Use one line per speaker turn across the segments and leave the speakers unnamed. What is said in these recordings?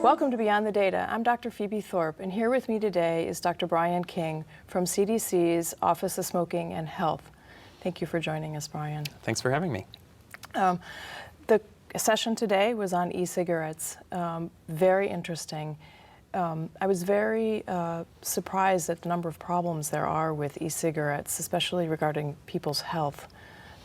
Welcome to Beyond the Data. I'm Dr. Phoebe Thorpe, and here with me today is Dr. Brian King from CDC's Office of Smoking and Health. Thank you for joining us, Brian.
Thanks for having me.
The session today was on e-cigarettes. Very interesting. I was very surprised at the number of problems there are with e-cigarettes, especially regarding people's health.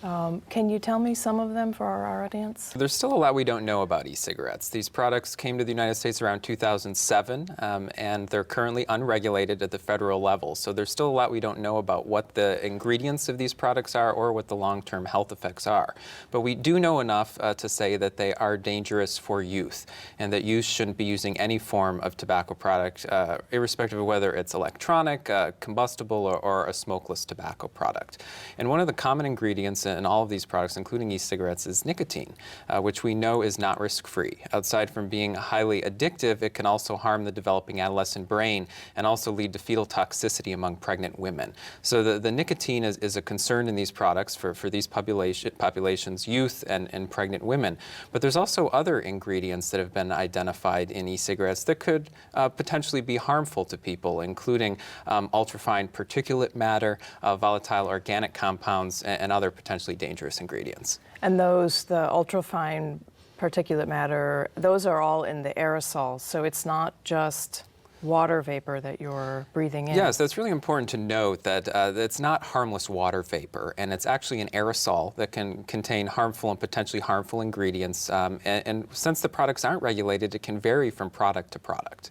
Can you tell me some of them for our audience?
There's still a lot we don't know about e-cigarettes. These products came to the United States around 2007, and they're currently unregulated at the federal level. So there's still a lot we don't know about what the ingredients of these products are or what the long-term health effects are. But we do know enough to say that they are dangerous for youth, and that youth shouldn't be using any form of tobacco product, irrespective of whether it's electronic, combustible, or a smokeless tobacco product. And one of the common ingredients in all of these products, including e-cigarettes, is nicotine, which we know is not risk-free. Outside from being highly addictive, it can also harm the developing adolescent brain and also lead to fetal toxicity among pregnant women. So the nicotine is a concern in these products for these populations, youth and pregnant women. But there's also other ingredients that have been identified in e-cigarettes that could potentially be harmful to people, including ultrafine particulate matter, volatile organic compounds, and other potentially dangerous ingredients.
And those, the ultrafine particulate matter, those are all in the aerosol, so it's not just water vapor that you're breathing in.
Yes, that's really important to note that it's not harmless water vapor, and it's actually an aerosol that can contain harmful and potentially harmful ingredients. And since the products aren't regulated, it can vary from product to product.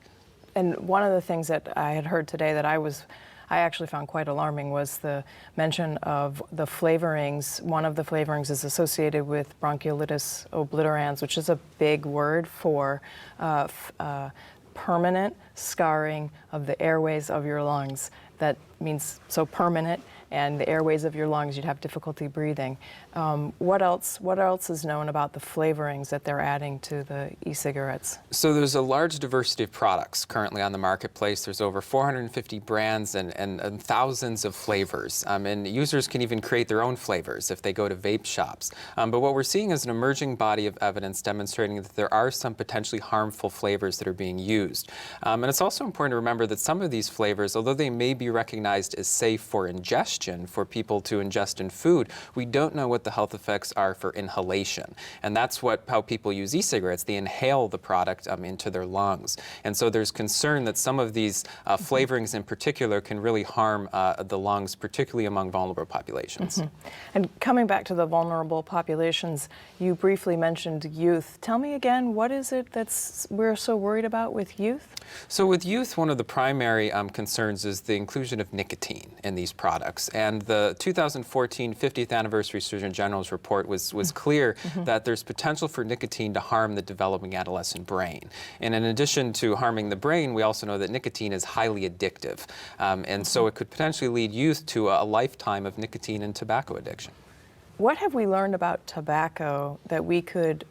And one of the things that I had heard today that I actually found quite alarming was the mention of the flavorings. One of the flavorings is associated with bronchiolitis obliterans, which is a big word for permanent scarring of the airways of your lungs. That means so permanent, and the airways of your lungs, you'd have difficulty breathing. What else is known about the flavorings that they're adding to the e-cigarettes?
So there's a large diversity of products currently on the marketplace. There's over 450 brands and thousands of flavors. And users can even create their own flavors if they go to vape shops. But what we're seeing is an emerging body of evidence demonstrating that there are some potentially harmful flavors that are being used. And it's also important to remember that some of these flavors, although they may be recognized as safe for ingestion, for people to ingest in food, we don't know what the health effects are for inhalation. And that's how people use e-cigarettes. They inhale the product into their lungs. And so there's concern that some of these flavorings in particular can really harm the lungs, particularly among vulnerable populations.
And coming back to the vulnerable populations, you briefly mentioned youth. Tell me again, what is it we're so worried about with youth?
So with youth, one of the primary concerns is the inclusion of nicotine in these products. And the 2014 50th Anniversary Surgeon General's report was clear that there's potential for nicotine to harm the developing adolescent brain. And in addition to harming the brain, we also know that nicotine is highly addictive. And so it could potentially lead youth to a lifetime of nicotine and tobacco addiction.
What have we learned about tobacco that we could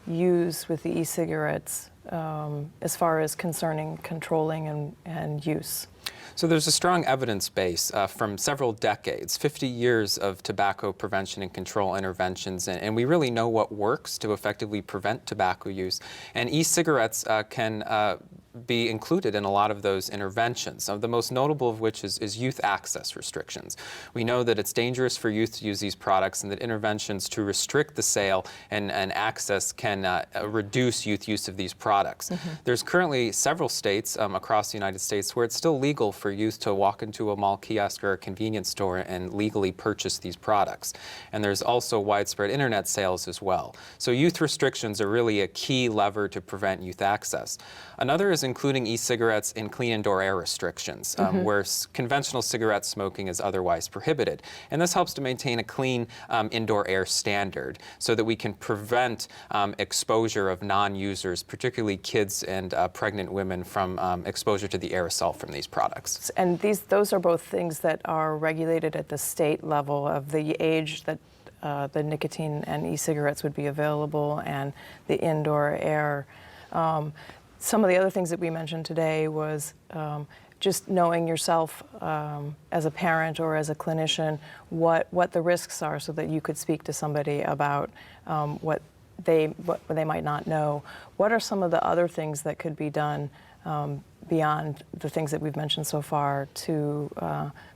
use with the e-cigarettes as far as concerning controlling and use?
So there's a strong evidence base from several decades, 50 years of tobacco prevention and control interventions, and we really know what works to effectively prevent tobacco use. And e-cigarettes can be included in a lot of those interventions, the most notable of which is youth access restrictions. We know that it's dangerous for youth to use these products, and that interventions to restrict the sale and access can reduce youth use of these products. There's currently several states across the United States where it's still legal for youth to walk into a mall kiosk or a convenience store and legally purchase these products. And there's also widespread internet sales as well. So youth restrictions are really a key lever to prevent youth access. Another is including e-cigarettes in clean indoor air restrictions, where conventional cigarette smoking is otherwise prohibited. And this helps to maintain a clean indoor air standard so that we can prevent exposure of non-users, particularly kids and pregnant women, from exposure to the aerosol from these products.
And those are both things that are regulated at the state level of the age that the nicotine and e-cigarettes would be available and the indoor air. Some of the other things that we mentioned today was just knowing yourself as a parent or as a clinician what the risks are so that you could speak to somebody about what what they might not know. What are some of the other things that could be done beyond the things that we've mentioned so far to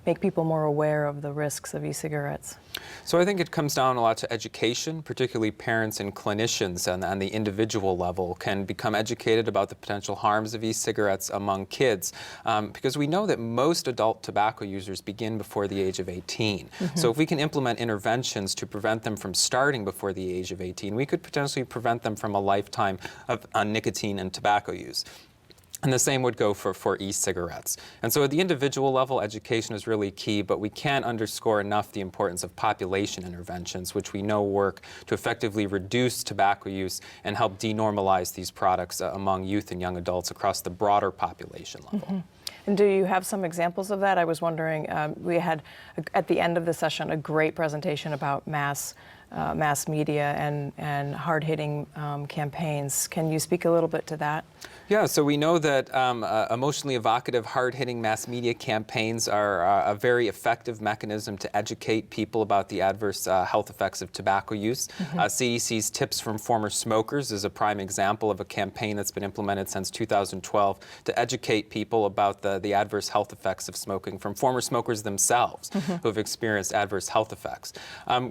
make people more aware of the risks of e-cigarettes?
So I think it comes down a lot to education, particularly parents and clinicians on the individual level can become educated about the potential harms of e-cigarettes among kids, because we know that most adult tobacco users begin before the age of 18. So if we can implement interventions to prevent them from starting before the age of 18, we could potentially prevent them from a lifetime of nicotine and tobacco use. And the same would go for e-cigarettes. And so at the individual level, education is really key, but we can't underscore enough the importance of population interventions, which we know work to effectively reduce tobacco use and help denormalize these products among youth and young adults across the broader population level.
And do you have some examples of that? I was wondering, we had, at the end of the session, a great presentation about mass media and hard-hitting campaigns. Can you speak a little bit to that?
Yeah, so we know that emotionally evocative, hard-hitting mass media campaigns are a very effective mechanism to educate people about the adverse health effects of tobacco use. CDC's Tips from Former Smokers is a prime example of a campaign that's been implemented since 2012 to educate people about the adverse health effects of smoking from former smokers themselves who have experienced adverse health effects.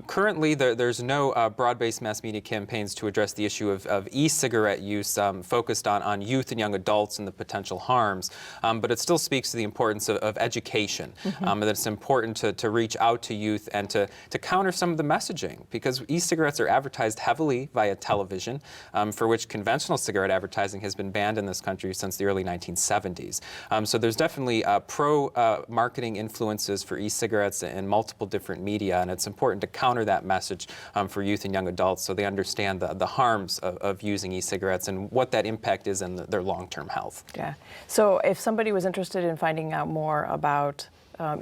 Currently, there's no broad-based mass media campaigns to address the issue of e-cigarette use focused on youth and young adults and the potential harms, but it still speaks to the importance of education, that it's important to reach out to youth and to counter some of the messaging, because e-cigarettes are advertised heavily via television, for which conventional cigarette advertising has been banned in this country since the early 1970s. So there's definitely pro-marketing influences for e-cigarettes in multiple different media, and it's important to counter that message for youth and young adults so they understand the harms of using e-cigarettes and what that impact is in their long-term health.
Yeah. So if somebody was interested in finding out more about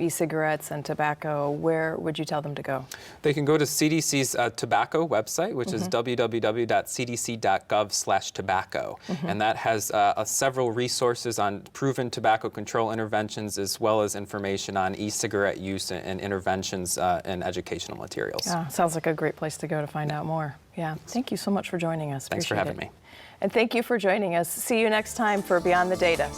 e-cigarettes and tobacco, where would you tell them to go?
They can go to CDC's tobacco website, which is www.cdc.gov/tobacco. And that has several resources on proven tobacco control interventions, as well as information on e-cigarette use and interventions and educational materials.
Yeah, sounds like a great place to go to find out more. Yeah. Thank you so much for joining us.
Thanks for having me.
And thank you for joining us. See you next time for Beyond the Data.